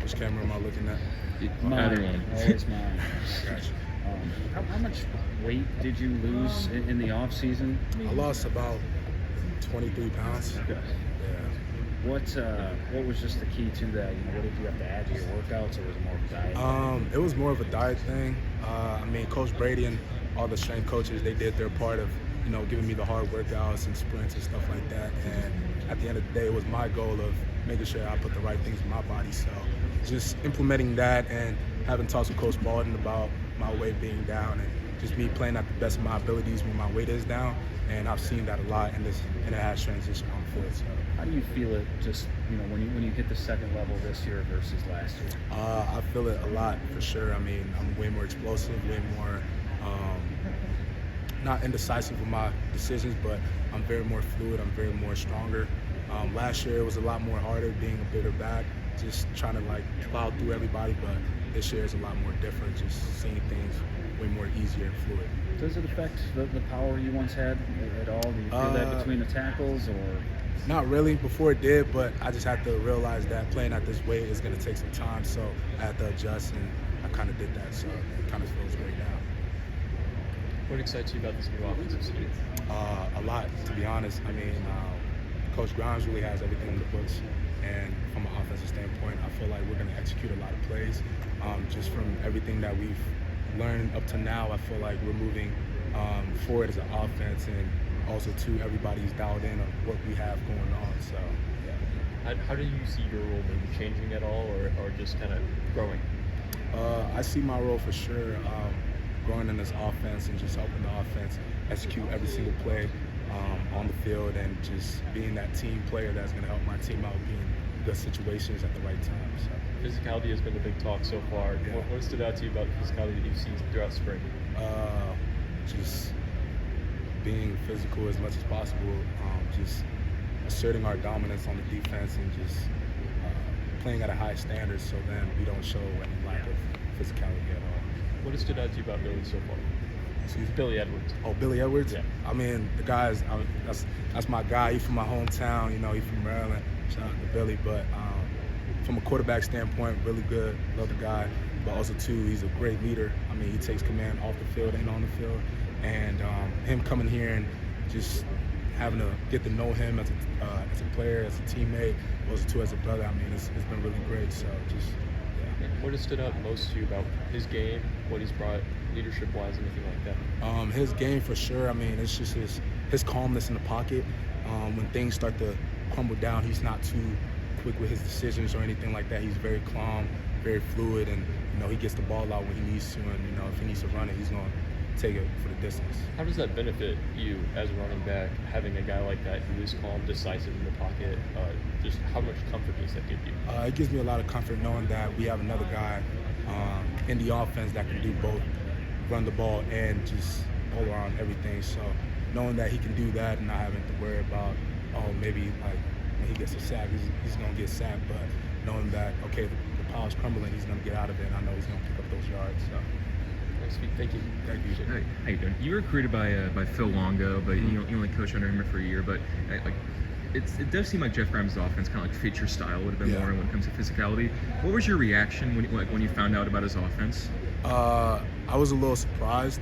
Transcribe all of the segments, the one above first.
Which camera am I looking at? Either Mine, one. always mine. Gotcha. How much weight did you lose in the off season? I lost about 23 pounds. Okay. Yeah. What was just the key to that? What did you have to add to your workouts, or was it more of a diet? It was more of a diet thing. I mean, Coach Brady and all the strength coaches, they did their part of, giving me the hard workouts and sprints and stuff like that. And at the end of the day, it was my goal of making sure I put the right things in my body. So just implementing that and having talks with Coach Baldwin about my weight being down and just me playing at the best of my abilities when my weight is down. And I've seen that a lot, and it has transitioned on the field. So. How do you feel it just, when you hit the second level this year versus last year? I feel it a lot, for sure. I mean, I'm way more explosive, way more, not indecisive with my decisions, but I'm very more fluid, I'm very more stronger. Last year it was a lot more harder being a bigger back, just trying to plow through everybody, but this year is a lot more different, just seeing things way more easier and fluid. Does it affect the power you once had at all? Do you feel that between the tackles, or? Not really. Before it did, but I just had to realize that playing at this weight is going to take some time, so I had to adjust, and I kind of did that, so it kind of feels great now. What excites you about this new offensive scheme? A lot, to be honest. I mean, Coach Grimes really has everything in the books, and from an offensive standpoint, I feel like we're going to execute a lot of plays. Just from everything that we've learned up to now, I feel like we're moving forward as an offense, and also too, everybody's dialed in on what we have going on. So, yeah. How do you see your role maybe changing at all, or just kind of growing? I see my role for sure growing in this offense and just helping the offense execute every single play on the field, and just being that team player that's going to help my team out, being in good situations at the right time. So. Physicality has been the big talk so far. Yeah. What stood out to you about the physicality that you've seen throughout spring? Just being physical as much as possible, just asserting our dominance on the defense, and just playing at a high standard, so then we don't show any lack of physicality at all. What has stood out to you about Billy so far? Excuse me? Billy Edwards. Oh, Billy Edwards? Yeah. I mean, the guys, that's my guy. He's from my hometown, he's from Maryland. Shout out to Billy. But from a quarterback standpoint, really good. Love the guy. But also, too, he's a great leader. I mean, he takes command off the field and on the field. And him coming here and just having to get to know him as a player, as a teammate, also, too, as a brother, I mean, it's been really great. So just, yeah. What has stood out most to you about his game, what he's brought leadership-wise, anything like that? His game, for sure. I mean, it's just his calmness in the pocket. When things start to crumble down, he's not too quick with his decisions or anything like that. He's very calm, very fluid, and he gets the ball out when he needs to, and if he needs to run it, he's going to take it for the distance. How does that benefit you as a running back, having a guy like that who is calm, decisive in the pocket? Just how much comfort does that give you? It gives me a lot of comfort knowing that we have another guy in the offense that can do both, run the ball and just all around everything. So knowing that he can do that and not having to worry about, maybe when he gets a sack, he's going to get sacked, but knowing that, okay, the power's crumbling, he's going to get out of it, and I know he's going to pick up those yards. So. Thank you. Thank you. Hey, how you doing? You were recruited by Phil Longo, but you only coached under him for a year. But it does seem like Jeff Grimes' offense kind of fits your style a little bit more when it comes to physicality. What was your reaction when you found out about his offense? I was a little surprised.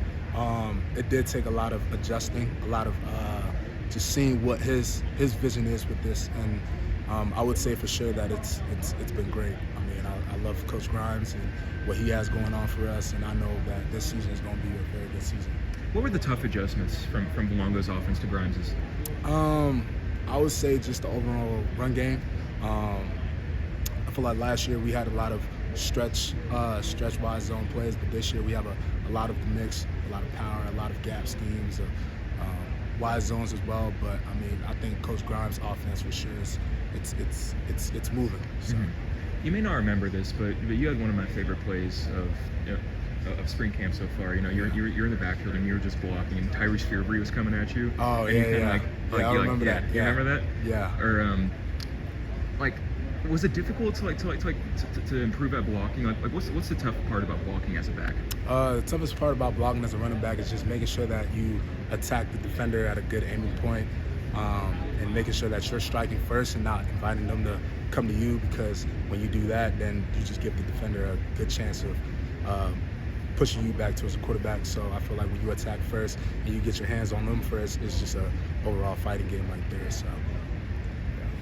It did take a lot of adjusting, a lot of just seeing what his vision is with this, and I would say for sure that it's been great. I mean, I love Coach Grimes and what he has going on for us, and I know that this season is going to be a very good season. What were the tough adjustments from Longo's offense to Grimes's? I would say just the overall run game. I feel like last year we had a lot of stretch-wise zone plays, but this year we have a lot of the mix, a lot of power, a lot of gap schemes, wide zones as well. But I mean, I think Coach Grimes' offense for sure it's moving. So. Mm-hmm. You may not remember this, but you had one of my favorite plays of spring camp so far. You're in the backfield and you were just blocking, and Tyrese Fearbry was coming at you. Oh, and yeah. I remember that. You remember that? Yeah. Or was it difficult to improve at blocking? What's the tough part about blocking as a back? The toughest part about blocking as a running back is just making sure that you attack the defender at a good aiming point, and making sure that you're striking first and not inviting them to come to you, because when you do that, then you just give the defender a good chance of pushing you back towards the quarterback. So I feel like when you attack first and you get your hands on them first, it's just a overall fighting game right there. So